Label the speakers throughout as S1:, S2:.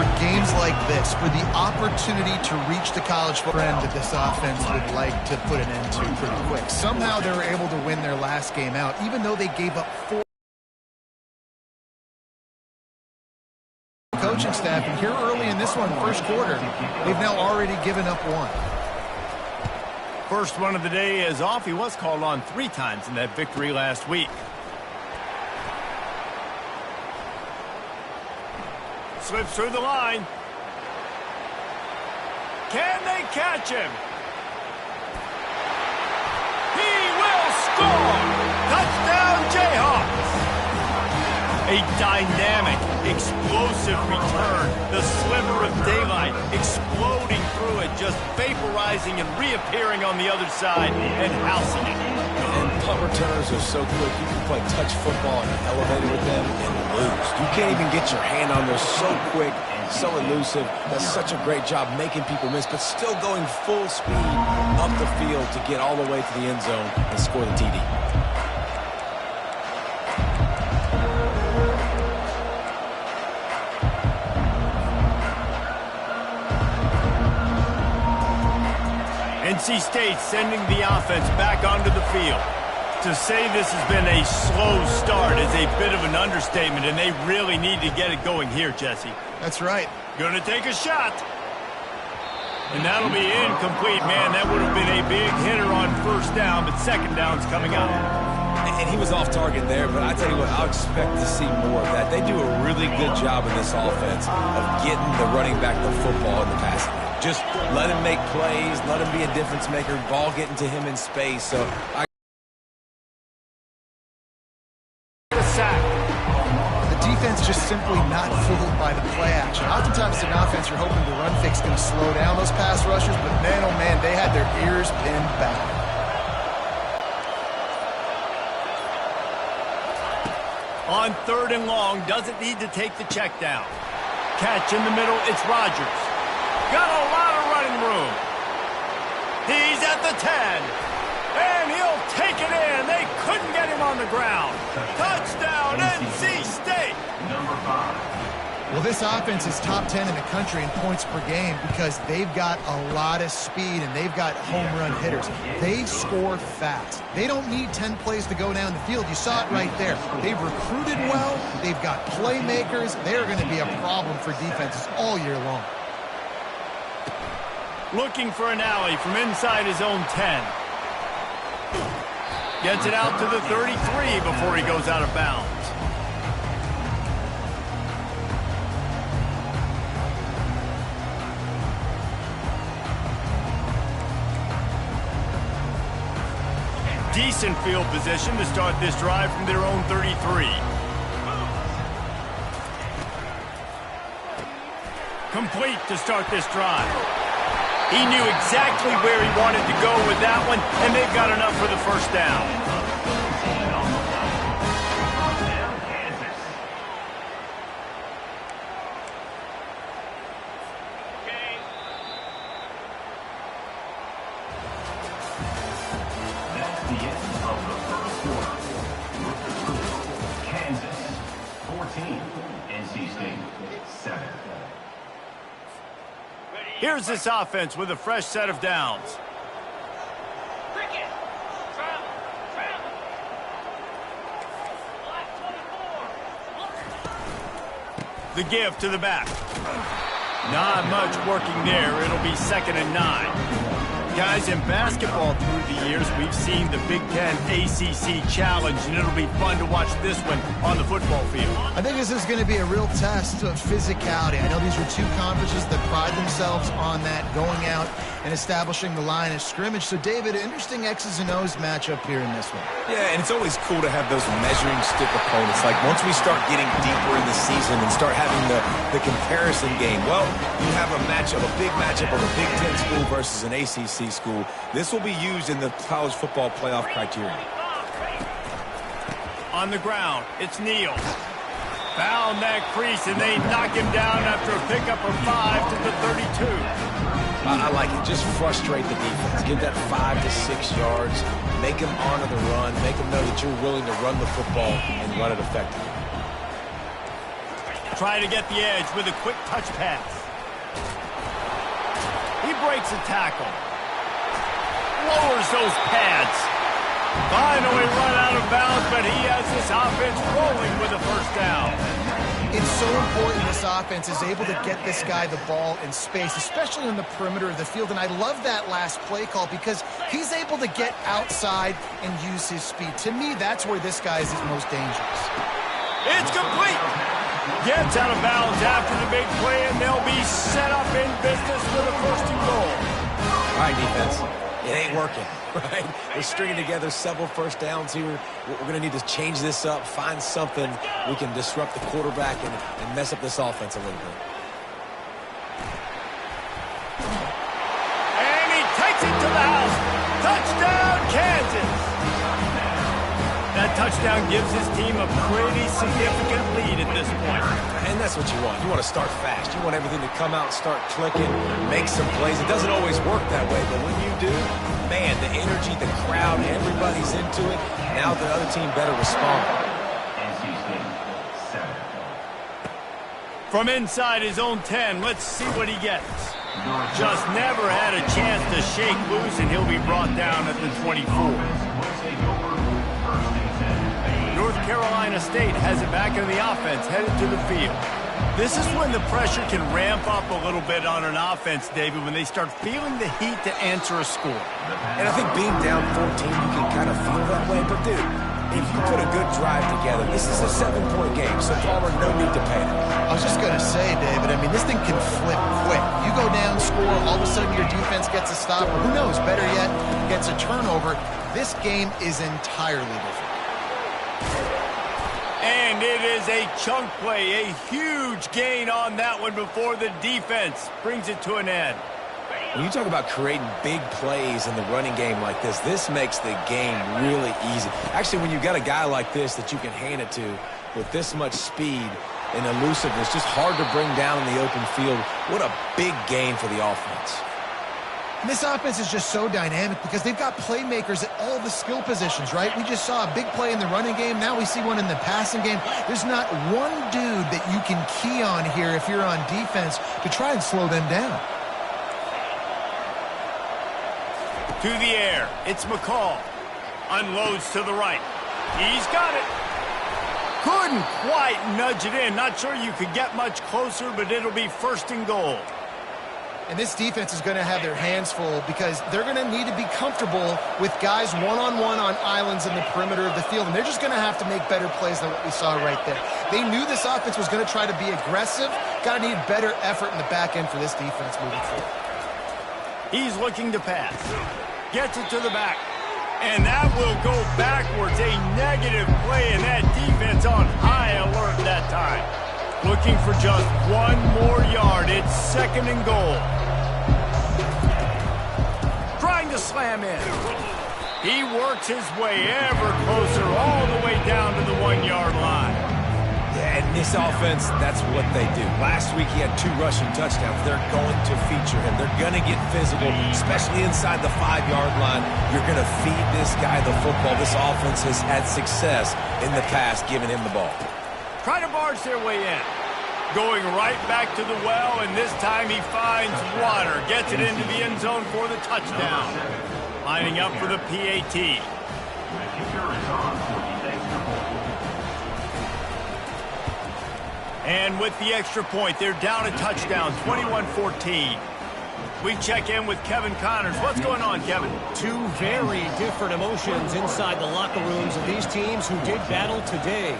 S1: for games like this, for the opportunity to reach the college trend that this offense would like to put an end to pretty quick. Somehow they were able to win their last game out, even though they gave up 4. Coaching staff, and here early in this one, first quarter, they've now already given up 1.
S2: First one of the day is off. He was called on 3 times in that victory last week. Slips through the line. Can they catch him? He will score! Touchdown, Jayhawks! A dynamic, explosive return. The sliver of daylight exploding through it, just vaporizing and reappearing on the other side and housing it.
S3: And punt returners are so quick. You can play touch football in an elevator with them and lose. You can't even get your hand on those. So quick, so elusive. Does such a great job making people miss, but still going full speed up the field to get all the way to the end zone and score the TD.
S2: NC State sending the offense back onto the field. To say this has been a slow start is a bit of an understatement, and they really need to get it going here, Jesse.
S1: That's right.
S2: Gonna take a shot. And that'll be incomplete, man. That would have been a big hitter on first down, but second down's coming up.
S3: And he was off target there, but I tell you what, I'll expect to see more of that. They do a really good job in this offense of getting the running back the football in the passing game. Just let him make plays, let him be a difference maker, ball getting to him in space. So
S1: The defense just simply not fooled by the play action. Oftentimes in offense, you're hoping the run fix going to slow down those pass rushers, but man, oh man, they had their ears pinned back.
S2: On 3rd and long, doesn't need to take the check down. Catch in the middle, it's Rodgers. Got a lot of running room. He's at the 10. And he'll take it in. They couldn't get him on the ground. Touchdown, NC State.
S4: Number 5.
S1: Well, this offense is top 10 in the country in points per game because they've got a lot of speed and they've got home run hitters. They score fast. They don't need 10 plays to go down the field. You saw it right there. They've recruited well. They've got playmakers. They're going to be a problem for defenses all year long.
S2: Looking for an alley from inside his own 10. Gets it out to the 33 before he goes out of bounds. Decent field position to start this drive from their own 33. Complete to start this drive. He knew exactly where he wanted to go with that one, and they've got enough for the first down.
S4: That's the end of the first quarter. With the score, Kansas 14, NC State 7.
S2: Here's this offense with a fresh set of downs. The give to the back. Not much working there. It'll be 2nd and 9. Guys, in basketball through the years, we've seen the Big Ten ACC Challenge, and it'll be fun to watch this one on the football field.
S1: I think this is going to be a real test of physicality. I know these are two conferences that pride themselves on that, going out and establishing the line of scrimmage. So, David, interesting X's and O's matchup here in this one.
S3: yeah, and it's always cool to have those measuring stick opponents. Like once we start getting deeper in the season and start having the comparison game, well, you have a matchup, a big matchup of a Big Ten school versus an ACC school. This will be used in the college football playoff criteria.
S2: On the ground, it's Neal. Found that crease, and they knock him down after a pickup of 5 to the 32.
S3: I like it. Just frustrate the defense. Give that 5 to 6 yards. Make them honor the run. Make them know that you're willing to run the football and run it effectively.
S2: Trying to get the edge with a quick touch pass. He breaks a tackle. Lowers those pads. Finally run out of bounds, but he has this offense rolling with a first down.
S1: It's so important this offense is able to get this guy the ball in space, especially on the perimeter of the field. And I love that last play call because he's able to get outside and use his speed. To me, that's where this guy is his most dangerous.
S2: It's complete. Gets out of bounds after the big play, and they'll be set up in business with a first and goal.
S3: All right, defense. It ain't working, right? We're stringing together several first downs here. We're going to need to change this up, find something we can disrupt the quarterback and mess up this offense a little bit.
S2: And he takes it to the house. Touchdown, Kansas. That touchdown gives his team a pretty significant lead at this point.
S3: And that's what you want. You want to start fast. You want everything to come out and start clicking, make some plays. It doesn't always work that way, but when you do, man, the energy, the crowd, everybody's into it. Now the other team better respond.
S2: From inside his own 10, let's see what he gets. Just never had a chance to shake loose, and he'll be brought down at the 24. North Carolina State has it back in the offense, headed to the field. This is when the pressure can ramp up a little bit on an offense, David, when they start feeling the heat to answer a score.
S3: And I think being down 14, you can kind of feel that way. But, dude, if you put a good drive together, this is a 7-point game, so Palmer, no need to panic.
S1: I was just going to say, David, I mean, this thing can flip quick. You go down, score, all of a sudden your defense gets a stop, or who knows, better yet, gets a turnover. This game is entirely different.
S2: And it is a chunk play, a huge gain on that one before the defense brings it to an end.
S3: When you talk about creating big plays in the running game like this makes the game really easy. Actually, when you've got a guy like this that you can hand it to with this much speed and elusiveness, just hard to bring down in the open field, what a big gain for the offense.
S1: And this offense is just so dynamic because they've got playmakers at all the skill positions, right? We just saw a big play in the running game. Now we see one in the passing game. There's not one dude that you can key on here if you're on defense to try and slow them down.
S2: To the air, it's McCall. Unloads to the right. He's got it. Couldn't quite nudge it in. Not sure you could get much closer, but it'll be first and goal.
S1: And this defense is going to have their hands full because they're going to need to be comfortable with guys one-on-one on islands in the perimeter of the field. And they're just going to have to make better plays than what we saw right there. They knew this offense was going to try to be aggressive. Got to need better effort in the back end for this defense moving forward.
S2: He's looking to pass. Gets it to the back. And that will go backwards. A negative play, and that defense on high alert that time. Looking for just one more yard. It's second and goal. Trying to slam in. He works his way ever closer all the way down to the 1-yard line.
S3: Yeah, and this offense, that's what they do. Last week he had 2 rushing touchdowns. They're going to feature him. They're going to get physical, especially inside the 5-yard line. You're going to feed this guy the football. This offense has had success in the past giving him the ball.
S2: Trying to barge their way in. Going right back to the well, and this time he finds water. Gets it into the end zone for the touchdown. Lining up for the PAT. And with the extra point, they're down a touchdown, 21-14. We check in with Kevin Connors. What's going on, Kevin?
S5: 2 very different emotions inside the locker rooms of these teams who did battle today.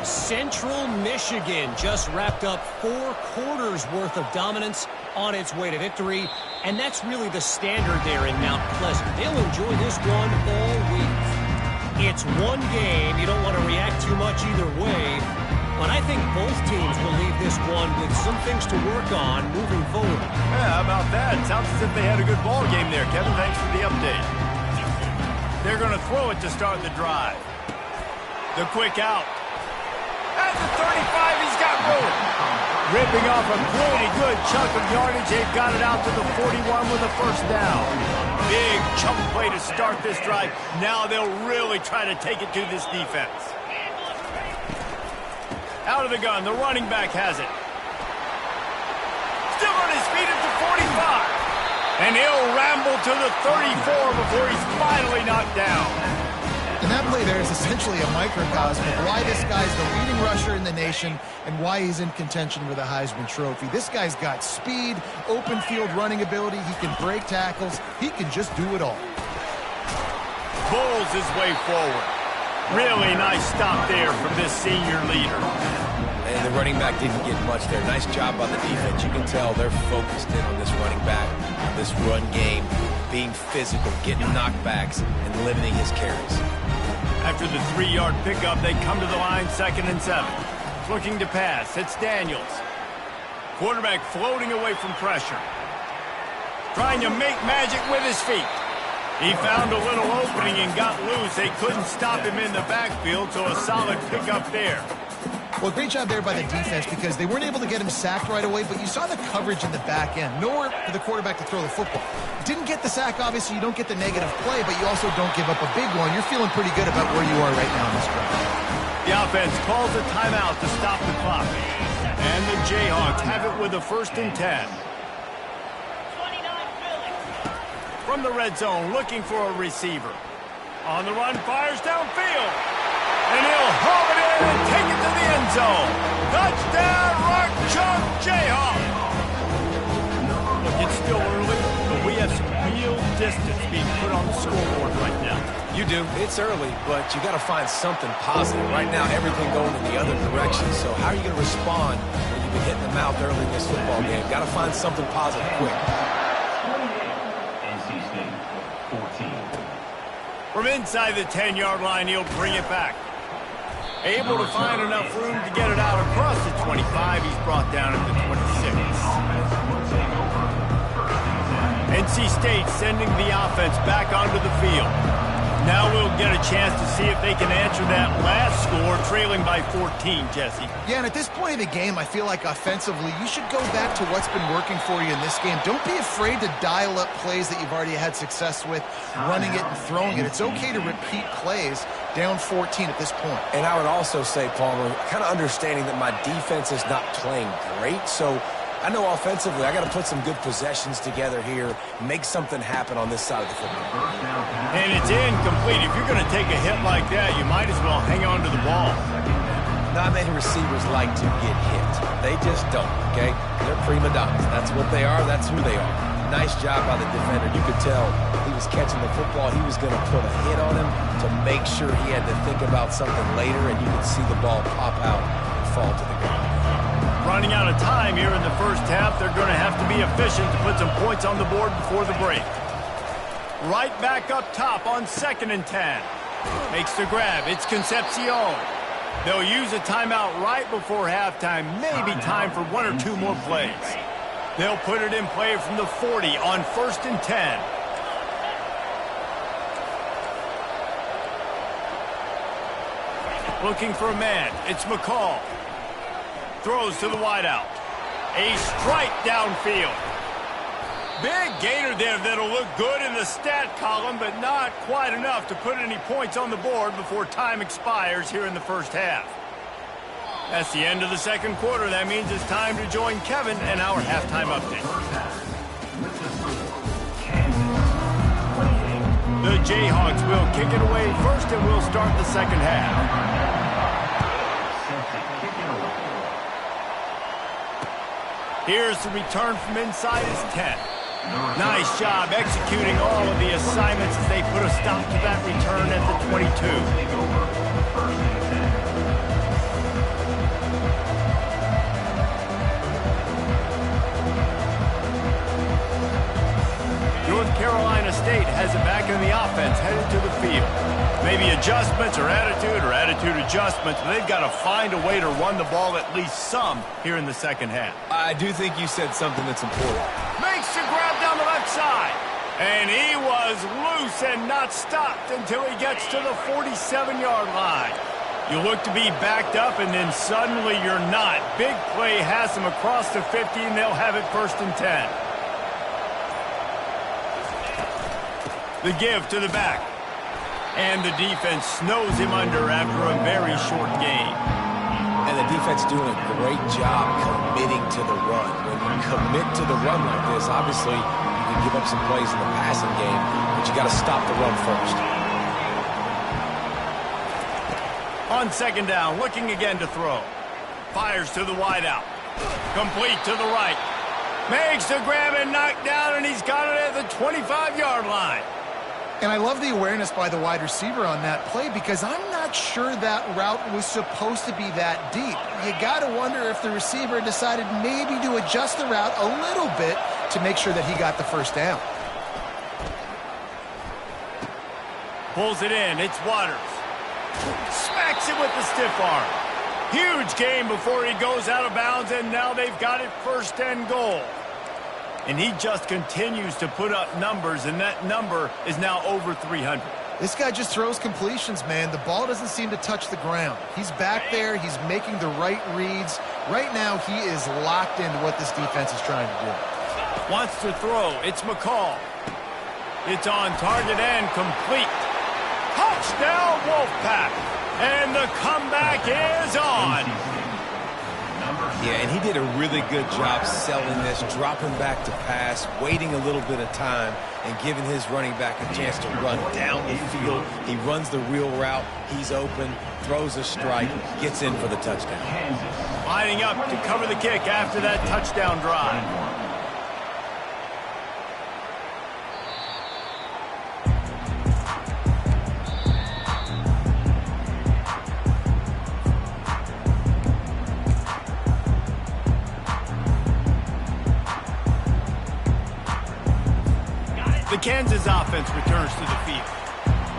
S5: Central Michigan just wrapped up 4 quarters worth of dominance on its way to victory, and that's really the standard there in Mount Pleasant. They'll enjoy this one all week. It's one game. You don't want to react too much either way, but I think both teams will leave this one with some things to work on moving forward.
S2: Yeah, how about that? Sounds as if they had a good ball game there, Kevin. Thanks for the update. They're going to throw it to start the drive. The quick out. At the 35, he's got room. Ripping off a pretty good chunk of yardage. They've got it out to the 41 with a first down. Big chunk play to start this drive. Now they'll really try to take it to this defense. Out of the gun, the running back has it. Still on his feet at the 45. And he'll ramble to the 34 before he's finally knocked down.
S1: And that play there is essentially a microcosm of why this guy's the leading rusher in the nation and why he's in contention for the Heisman Trophy. This guy's got speed, open field running ability. He can break tackles. He can just do it all.
S2: Bulls his way forward. Really nice stop there from this senior leader.
S3: And the running back didn't get much there. Nice job by the defense. You can tell they're focused in on this running back, this run game, being physical, getting knockbacks, and limiting his carries.
S2: After the 3-yard pickup, they come to the line 2nd and 7. Looking to pass. It's Daniels. Quarterback floating away from pressure. Trying to make magic with his feet. He found a little opening and got loose. They couldn't stop him in the backfield, so a solid pickup there.
S1: Well, great job there by the defense because they weren't able to get him sacked right away, but you saw the coverage in the back end. Nowhere for the quarterback to throw the football. Didn't get the sack, obviously. You don't get the negative play, but you also don't give up a big one. You're feeling pretty good about where you are right now in this drive.
S2: The offense calls a timeout to stop the clock. And the Jayhawks have it with a 1st and 10. From the red zone, looking for a receiver. On the run, fires downfield. And he'll haul it in and take it to the end zone. Touchdown, Rcfl Jayhawks. Look, it's still early, but we have some real distance being put on the scoreboard right now.
S3: You do. It's early, but you got to find something positive. Right now, everything going in the other direction. So how are you going to respond when you've been hitting the mouth early in this football game? Got to find something positive quick.
S2: From inside the 10-yard line, he'll bring it back. Able to find enough room to get it out across the 25. He's brought down at the 26. NC State sending the offense back onto the field. Now we'll get a chance to see if they can answer that last score, trailing by 14, Jesse.
S1: Yeah, and at this point in the game, I feel like offensively, you should go back to what's been working for you in this game. Don't be afraid to dial up plays that you've already had success with, running it and throwing it. It's okay to repeat plays down 14 at this point.
S3: And I would also say, Palmer, kind of understanding that my defense is not playing great, so I know offensively I got to put some good possessions together here, make something happen on this side of the football.
S2: And it's incomplete. If you're going to take a hit like that, you might as well hang on to the ball.
S3: Not many receivers like to get hit. They just don't, okay? They're prima donnas. That's what they are. That's who they are. Nice job by the defender. You could tell he was catching the football. He was going to put a hit on him to make sure he had to think about something later, and you could see the ball pop out and fall to the ground.
S2: Running out of time here in the first half. They're going to have to be efficient to put some points on the board before the break. Right back up top on 2nd and 10. Makes the grab. It's Concepcion. They'll use a timeout right before halftime. Maybe time for 1 or 2 more plays. They'll put it in play from the 40 on 1st and 10. Looking for a man. It's McCall. Throws to the wideout. A strike downfield. Big gainer there that'll look good in the stat column, but not quite enough to put any points on the board before time expires here in the first half. That's the end of the second quarter. That means it's time to join Kevin and our halftime update. The Jayhawks will kick it away first, and we'll start the second half. Here's the return from inside his 10. Nice job executing all of the assignments as they put a stop to that return at the 22. North Carolina State has it back in the offense, headed to the field. Maybe adjustments or attitude adjustments, but they've got to find a way to run the ball at least some here in the second half.
S3: I do think you said something that's important.
S2: Makes the grab down the left side. And he was loose and not stopped until he gets to the 47-yard line. You look to be backed up, and then suddenly you're not. Big play has them across the 50, and they'll have it 1st and 10. The give to the back. And the defense snows him under after a very short game.
S3: And And the defense doing a great job committing to the run. When you commit to the run like this, obviously you can give up some plays in the passing game, but you got to stop the run first.
S2: On second down, looking again to throw. Fires to the wideout. Complete to the right. Makes the grab and knock down, and he's got it at the 25-yard line.
S1: And I love the awareness by the wide receiver on that play because I'm not sure that route was supposed to be that deep. You got to wonder if the receiver decided maybe to adjust the route a little bit to make sure that he got the first down.
S2: Pulls it in. It's Waters. Smacks it with the stiff arm. Huge gain before he goes out of bounds, and now they've got it first and goal. And he just continues to put up numbers, and that number is now over 300.
S1: This guy just throws completions, man. The ball doesn't seem to touch the ground. He's back there. He's making the right reads. Right now, he is locked into what this defense is trying to do.
S2: Wants to throw. It's McCall. It's on target and complete. Touchdown, Wolfpack. And the comeback is on.
S3: Yeah, and he did a really good job selling this, dropping back to pass, waiting a little bit of time, and giving his running back a chance to run down the field. He runs the real route. He's open, throws a strike, gets in for the touchdown.
S2: Lining up to cover the kick after that touchdown drive. The Kansas offense returns to the field.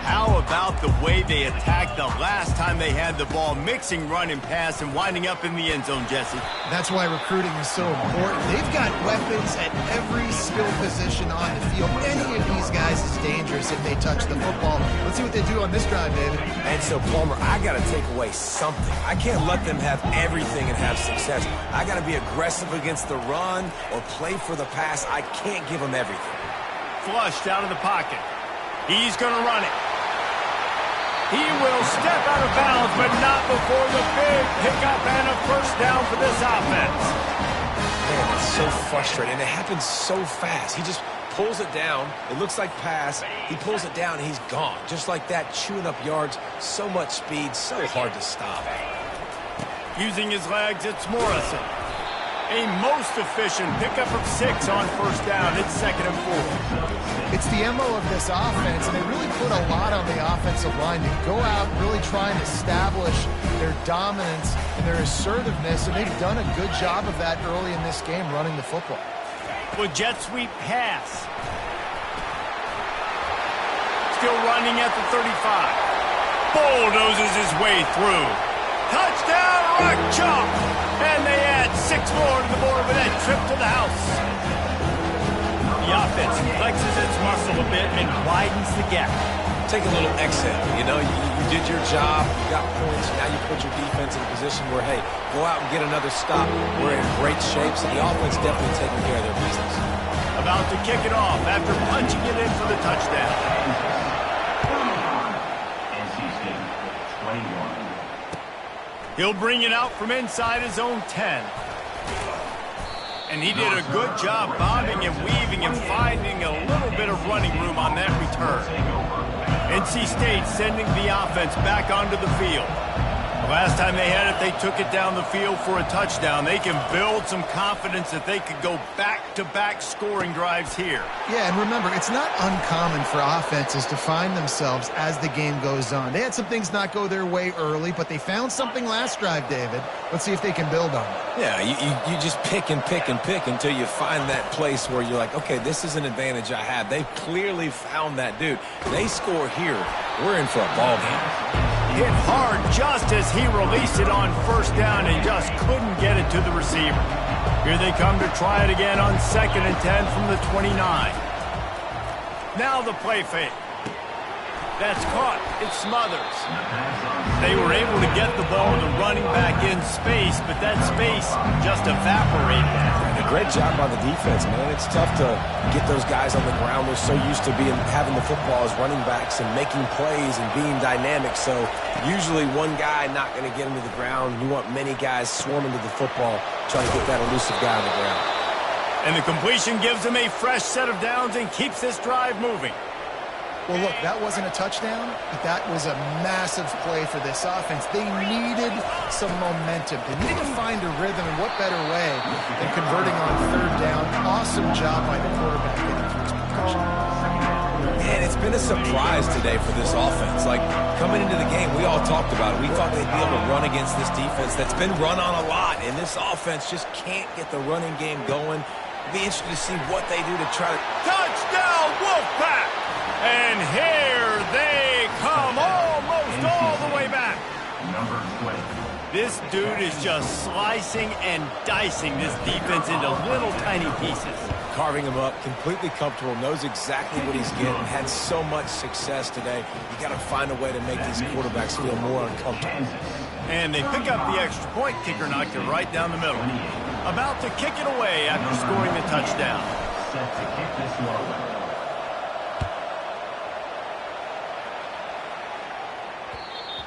S2: How about the way they attacked the last time they had the ball, mixing run and pass and winding up in the end zone, Jesse?
S1: That's why recruiting is so important. They've got weapons at every skill position on the field. Any of these guys is dangerous if they touch the football. Let's see what they do on this drive, David.
S3: And so, Palmer, I got to take away something. I can't let them have everything and have success. I got to be aggressive against the run or play for the pass. I can't give them everything.
S2: Flushed out of the pocket. He's going to run it. He will step out of bounds, but not before the big pickup and a first down for this offense.
S3: Man, it's so frustrating. And it happens so fast. He just pulls it down. It looks like pass. He pulls it down, and he's gone. Just like that, chewing up yards. So much speed, so hard to stop.
S2: Using his legs, it's Morrison. A most efficient pickup of 6 on first down. It's 2nd and 4.
S1: It's the MO of this offense, and they really put a lot on the offensive line to go out and really try and establish their dominance and their assertiveness, and they've done a good job of that early in this game running the football.
S2: With jet sweep pass. Still running at the 35. Bulldozes his way through. Touchdown, Rock Chalk! And they add 6 more to the board with that trip to the house. The offense flexes its muscle a bit and widens the gap.
S3: Take a little exhale. You know, you did your job, you got points, now you put your defense in a position where, hey, go out and get another stop. We're in great shape, so the offense definitely taking care of their business.
S2: About to kick it off after punching it in for the touchdown.
S4: NC State, 21.
S2: He'll bring it out from inside his own 10. And he did a good job bobbing and weaving and finding a little bit of running room on that return. NC State sending the offense back onto the field. The last time they had it, they took it down the field for a touchdown. They can build some confidence that they could go back-to-back scoring drives here.
S1: Yeah, and remember, it's not uncommon for offenses to find themselves as the game goes on. They had some things not go their way early, but they found something last drive, David. Let's see if they can build on it.
S3: Yeah, you just pick and pick and pick until you find that place where you're like, okay, this is an advantage I have. They clearly found that dude. They score here, we're in for a ball game.
S2: Hit hard just as he released it on first down and just couldn't get it to the receiver. Here they come to try it again on 2nd and 10 from the 29. Now the play fake. That's caught. It Smothers. They were able to get the ball to running back in space, but that space just evaporated.
S3: The great job by the defense, man. It's tough to get those guys on the ground. They're so used to having the football as running backs and making plays and being dynamic. So usually one guy not going to get him to the ground. You want many guys swarming to the football, trying to get that elusive guy on the ground.
S2: And the completion gives him a fresh set of downs and keeps this drive moving.
S1: Well, look, that wasn't a touchdown, but that was a massive play for this offense. They needed some momentum. They needed to find a rhythm, and what better way than converting on third down. Awesome job by the quarterback getting through his progression.
S3: Man, it's been a surprise today for this offense. Like, coming into the game, we all talked about it. We thought they'd be able to run against this defense that's been run on a lot, and this offense just can't get the running game going. It'll be interesting to see what they do to try to...
S2: Touchdown, Wolfpack! And here they come, almost all the way back.
S4: Number 20.
S2: This dude is just slicing and dicing this defense into little tiny pieces.
S3: Carving him up, completely comfortable, knows exactly what he's getting, had so much success today. You got to find a way to make these quarterbacks feel more uncomfortable.
S2: And they pick up the extra point. Kicker knocked it right down the middle. About to kick it away after scoring the touchdown.
S4: Set to kick this one away.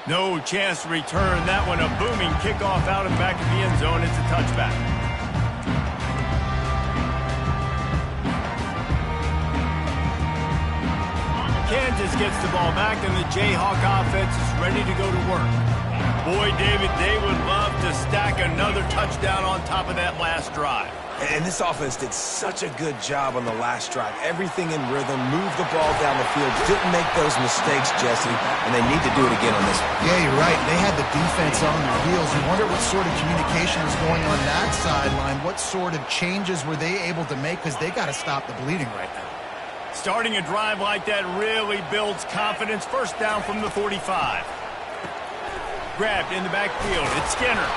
S2: No chance to return that one. A booming kickoff out in the back of the end zone. It's a touchback. Kansas gets the ball back, and the Jayhawk offense is ready to go to work. Boy, David, they would love to stack another touchdown on top of that last drive.
S3: And this offense did such a good job on the last drive. Everything in rhythm, moved the ball down the field, didn't make those mistakes, Jesse, and they need to do it again on this one.
S1: Yeah, you're right. They had the defense on their heels. You wonder what sort of communication is going on that sideline. What sort of changes were they able to make, because they got to stop the bleeding right now.
S2: Starting a drive like that really builds confidence. First down from the 45. Grabbed in the backfield. It's Skinner.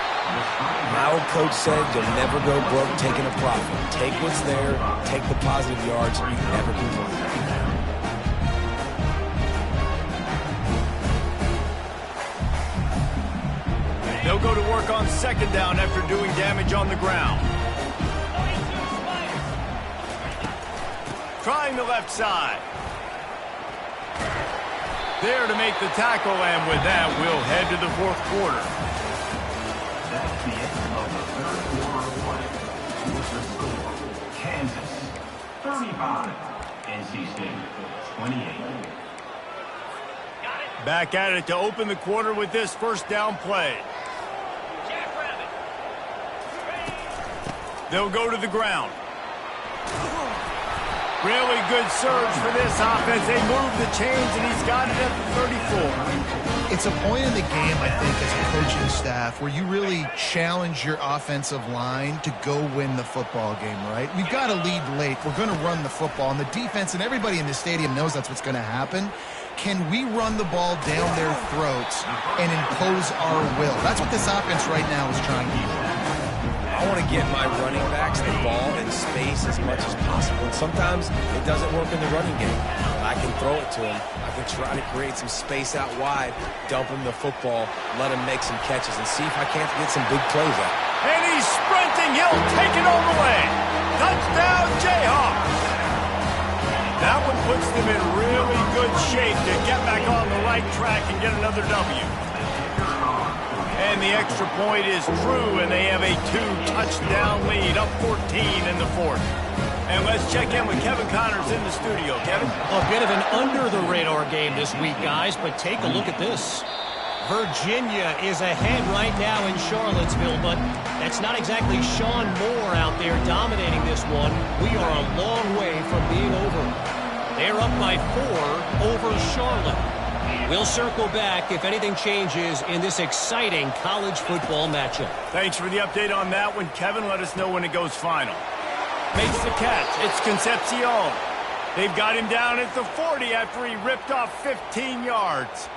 S3: My old coach said you'll never go broke taking a profit. Take what's there, take the positive yards, and you can never complain.
S2: They'll go to work on second down after doing damage on the ground. Trying the left side. There to make the tackle, and with that, we'll head to the fourth quarter.
S4: That's the end of the third quarter of play. With the score, Kansas 35, NC State 28.
S2: Back at it to open the quarter with this first down play. They'll go to the ground. Really good surge for this offense. They move the chains, and he's got it at the 34.
S1: It's a point in the game, I think, as a coaching staff, where you really challenge your offensive line to go win the football game, right? We've got to lead late. We're going to run the football, and the defense and everybody in the stadium knows that's what's going to happen. Can we run the ball down their throats and impose our will? That's what this offense right now is trying to do.
S3: I want to get my running backs the ball in space as much as possible. And sometimes it doesn't work in the running game. I can throw it to him. I can try to create some space out wide, dump him the football, let him make some catches, and see if I can't get some big plays out.
S2: And he's sprinting. He'll take it all the way. Touchdown, Jayhawks. That one puts them in really good shape to get back on the right track and get another W. And the extra point is true, and they have a 2-touchdown lead, up 14 in the fourth. And let's check in with Kevin Connors in the studio. Kevin?
S5: A bit of an under-the-radar game this week, guys, but take a look at this. Virginia is ahead right now in Charlottesville, but that's not exactly Sean Moore out there dominating this one. We are a long way from being over. They're up by 4 over Charlotte. We'll circle back if anything changes in this exciting college football matchup.
S2: Thanks for the update on that one, Kevin. Let us know when it goes final. Makes the catch. It's Concepcion. They've got him down at the 40 after he ripped off 15 yards.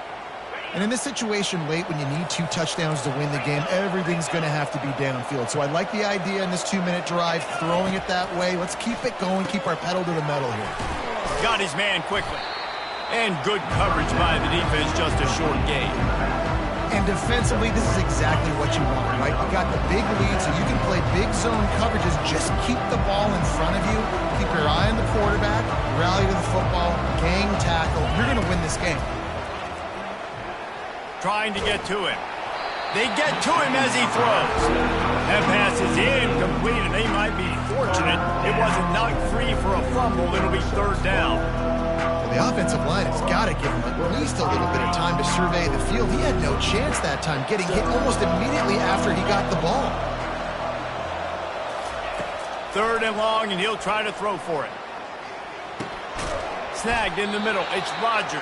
S1: And in this situation late, when you need 2 touchdowns to win the game, everything's going to have to be downfield. So I like the idea in this 2-minute drive, throwing it that way. Let's keep it going, keep our pedal to the metal here.
S2: Got his man quickly. And good coverage by the defense, just a short gain.
S1: And defensively, this is exactly what you want, right? You got the big lead, so you can play big zone coverages. Just keep the ball in front of you. Keep your eye on the quarterback. Rally to the football. Gang tackle. You're going to win this game.
S2: Trying to get to him. They get to him as he throws. That pass is incomplete, and they might be fortunate it wasn't knocked free for a fumble. It'll be third down.
S1: Well, the offensive line has got to give him at least a little bit of time to survey the field. He had no chance that time, getting hit almost immediately after he got the ball.
S2: Third and long, and he'll try to throw for it. Snagged in the middle. It's Rodgers.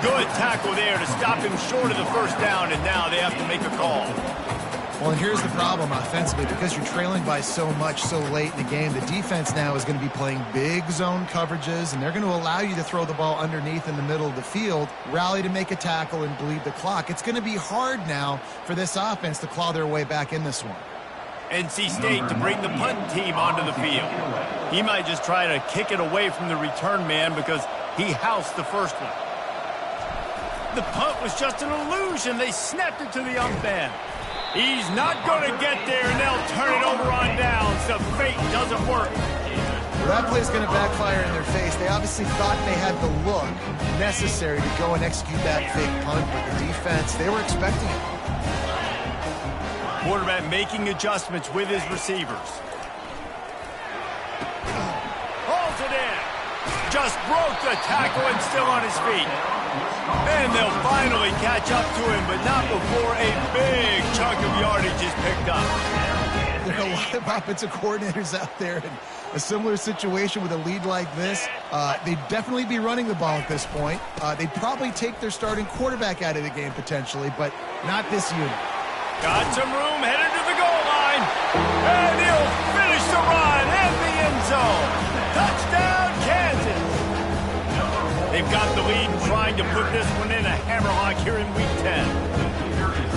S2: Good tackle there to stop him short of the first down, and now they have to make a call.
S1: Well, and here's the problem offensively. Because you're trailing by so much so late in the game, the defense now is going to be playing big zone coverages, and they're going to allow you to throw the ball underneath in the middle of the field, rally to make a tackle, and bleed the clock. It's going to be hard now for this offense to claw their way back in this one.
S2: NC State to bring the punt team onto the field. He might just try to kick it away from the return man because he housed the first one. The punt was just an illusion. They snapped it to the up man. He's not going to get there, and they'll turn it over on downs. The fake doesn't work.
S1: Well, that play's going to backfire in their face. They obviously thought they had the look necessary to go and execute that fake punt, but the defense, they were expecting it.
S2: Quarterback making adjustments with his receivers. Holds it in. Just broke the tackle and still on his feet. And they'll finally catch up to him, but not before a big chunk of yardage is picked up.
S1: There are a lot of offensive coordinators out there in a similar situation with a lead like this. They'd definitely be running the ball at this point. They'd probably take their starting quarterback out of the game potentially, but not this unit.
S2: Got some room, headed to the goal line. And he'll finish the run in the end zone. Touchdown, Kansas. They've got the lead and trying to put this one in a hammerlock here in Week 10.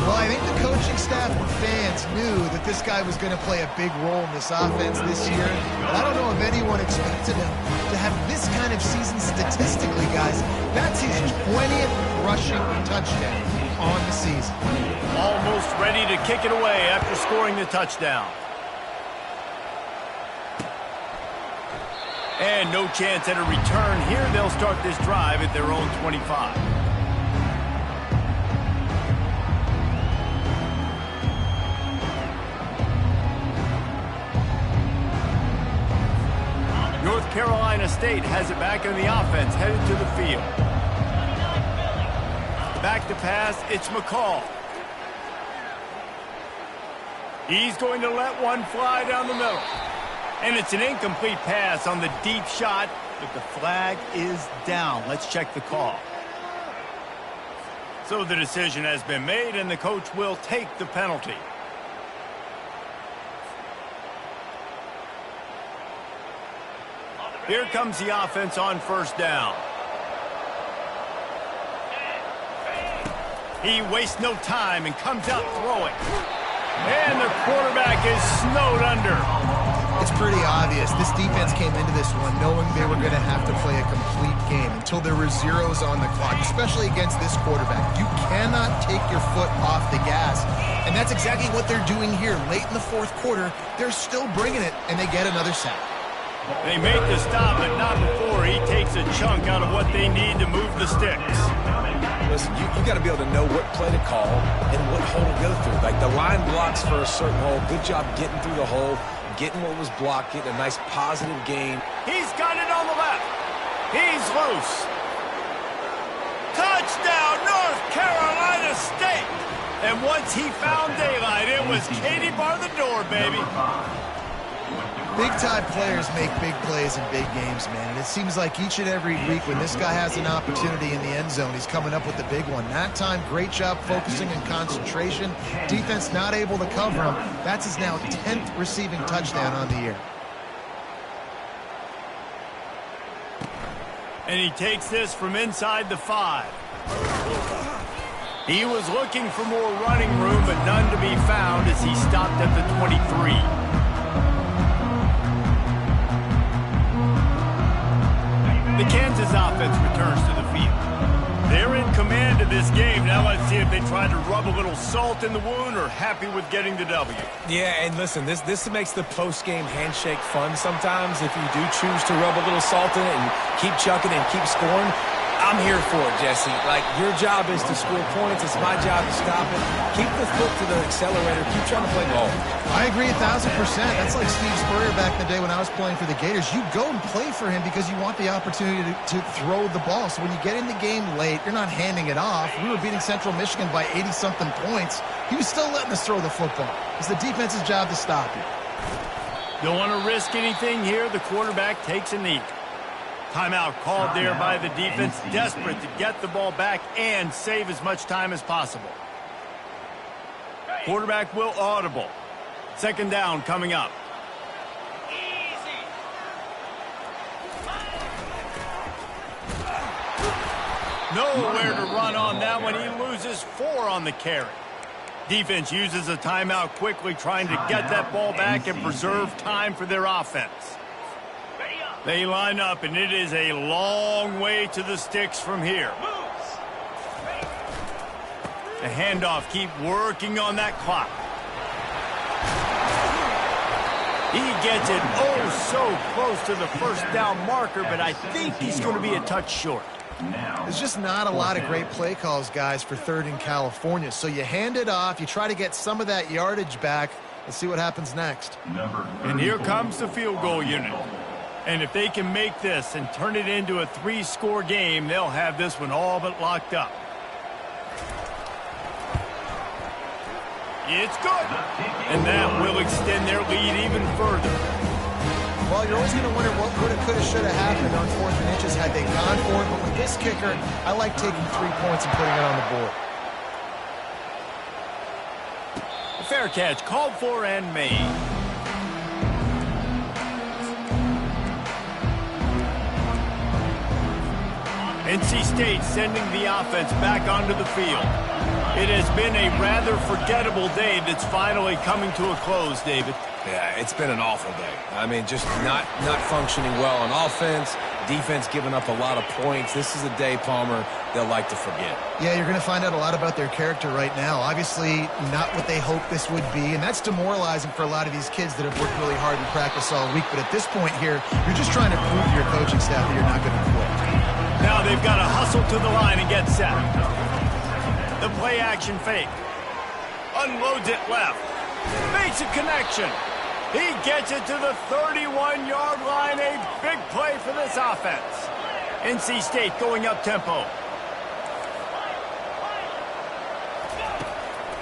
S1: Well, I think the coaching staff and fans knew that this guy was going to play a big role in this offense this year. But I don't know if anyone expected him to have this kind of season statistically, guys. That's his 20th rushing touchdown on the season.
S2: Almost ready to kick it away after scoring the touchdown. And no chance at a return here. They'll start this drive at their own 25. North Carolina State has it back in the offense, headed to the field. Back to pass, it's McCall. He's going to let one fly down the middle. And it's an incomplete pass on the deep shot, but the flag is down. Let's check the call. So the decision has been made, and the coach will take the penalty. Here comes the offense on first down. He wastes no time and comes out throwing. And the quarterback is snowed under.
S1: It's pretty obvious. This defense came into this one knowing they were going to have to play a complete game until there were zeros on the clock, especially against this quarterback. You cannot take your foot off the gas. And that's exactly what they're doing here. Late in the fourth quarter, they're still bringing it, and they get another sack.
S2: They make the stop, but not before he takes a chunk out of what they need to move the sticks.
S3: Listen, you got to be able to know what play to call and what hole to go through. Like the line blocks for a certain hole. Good job getting through the hole, getting what was blocked, getting a nice positive gain.
S2: He's got it on the left. He's loose. Touchdown, North Carolina State. And once he found daylight, it was Katie bar the door, baby.
S1: Big-time players make big plays in big games, man. And it seems like each and every week when this guy has an opportunity in the end zone, he's coming up with the big one. That time, great job focusing and concentration. Defense not able to cover him. That's his now 10th receiving touchdown on the year.
S2: And he takes this from inside the 5. He was looking for more running room, but none to be found as he stopped at the 23. The Kansas offense returns to the field. They're in command of this game. Now let's see if they try to rub a little salt in the wound or happy with getting the W.
S3: Yeah, and listen, this makes the post-game handshake fun sometimes if you do choose to rub a little salt in it and keep chucking and keep scoring. I'm here for it, Jesse. Like, your job is to score points. It's my job to stop it. Keep the foot to the accelerator. Keep trying to play ball.
S1: I agree 1,000%. That's like Steve Spurrier back in the day when I was playing for the Gators. You go and play for him because you want the opportunity to throw the ball. So when you get in the game late, you're not handing it off. We were beating Central Michigan by 80-something points. He was still letting us throw the football. It's the defense's job to stop you.
S2: Don't want to risk anything here. The quarterback takes a knee. Timeout called there by the defense, desperate to get the ball back and save as much time as possible. Quarterback will audible. Second down coming up. Nowhere to run on that one. He loses 4 on the carry. Defense uses a timeout quickly, trying to get that ball back and preserve time for their offense. They line up, and it is a long way to the sticks from here. The handoff, keep working on that clock. He gets it so close to the first down marker, but I think he's going to be a touch short.
S1: There's just not a lot of great play calls, guys, for third in California. So you hand it off, you try to get some of that yardage back. Let's see what happens next.
S2: And here comes the field goal unit. And if they can make this and turn it into a 3-score game, they'll have this one all but locked up. It's good. And that will extend their lead even further.
S1: Well, you're always going to wonder what would have, could have, should have happened on 4th and inches had they gone for it. But with this kicker, I like taking 3 points and putting it on the board.
S2: A fair catch called for and made. NC State sending the offense back onto the field. It has been a rather forgettable day that's finally coming to a close, David.
S3: Yeah, it's been an awful day. I mean, just not functioning well on offense, defense giving up a lot of points. This is a day, Palmer, they'll like to forget.
S1: Yeah, you're going to find out a lot about their character right now. Obviously, not what they hoped this would be, and that's demoralizing for a lot of these kids that have worked really hard in practice all week. But at this point here, you're just trying to prove to your coaching staff that you're not going to quit.
S2: Now they've got to hustle to the line and get set. The play-action fake. Unloads it left. Makes a connection. He gets it to the 31-yard line. A big play for this offense. NC State going up-tempo.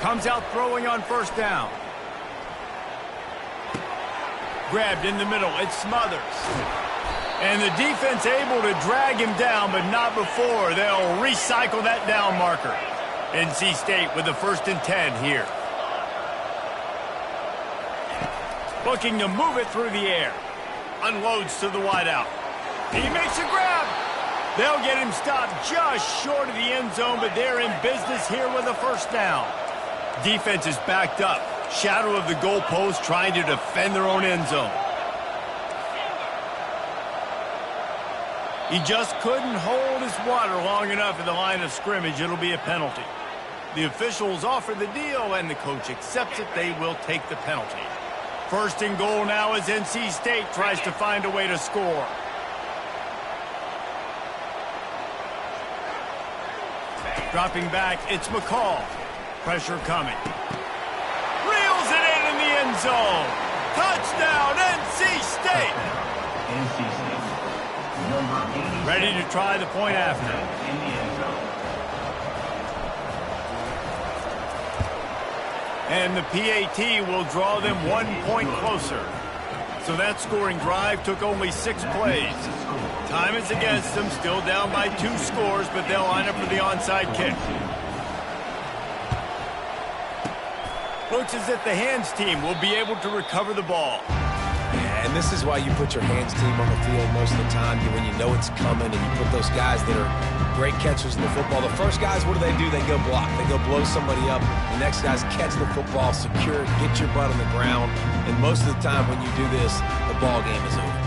S2: Comes out throwing on first down. Grabbed in the middle. It Smothers. And the defense able to drag him down, but not before. They'll recycle that down marker. NC State with the 1st and 10 here. Looking to move it through the air. Unloads to the wideout. He makes a grab. They'll get him stopped just short of the end zone, but they're in business here with a 1st down. Defense is backed up. Shadow of the goalpost trying to defend their own end zone. He just couldn't hold his water long enough at the line of scrimmage. It'll be a penalty. The officials offer the deal, and the coach accepts it. They will take the penalty. 1st and goal now as NC State tries to find a way to score. Dropping back, it's McCall. Pressure coming. Reels it in the end zone. Touchdown, NC State.
S4: NC State.
S2: Ready to try the point after. And the PAT will draw them 1 point closer. So that scoring drive took only 6 plays. Time is against them, still down by 2 scores, but they'll line up for the onside kick. Looks as if the hands team will be able to recover the ball.
S3: And this is why you put your hands team on the field most of the time, when you know it's coming, and you put those guys that are great catchers in the football. The first guys, what do? They go block. They go blow somebody up. The next guys catch the football, secure it, get your butt on the ground. And most of the time when you do this, the ball game is over.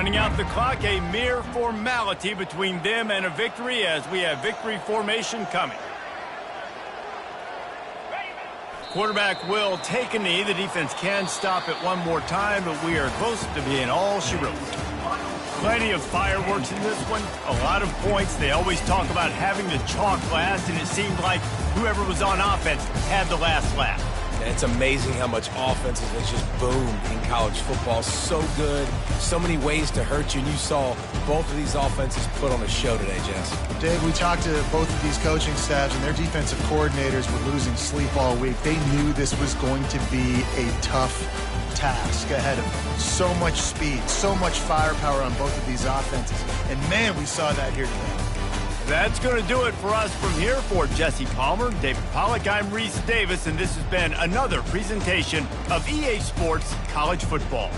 S2: Running out the clock, a mere formality between them and a victory as we have victory formation coming. Quarterback will take a knee. The defense can stop it one more time, but we are close to being all she wrote. Plenty of fireworks in this one. A lot of points. They always talk about having the chalk last, and it seemed like whoever was on offense had the last laugh.
S3: And it's amazing how much offenses has just boomed in college football. So good, so many ways to hurt you, and you saw both of these offenses put on a show today, Jess.
S1: Dave, we talked to both of these coaching staffs, and their defensive coordinators were losing sleep all week. They knew this was going to be a tough task ahead of them. So much speed, so much firepower on both of these offenses. And, man, we saw that here today.
S2: That's going to do it for us from here. For Jesse Palmer, David Pollack, I'm Reese Davis, and this has been another presentation of EA Sports College Football.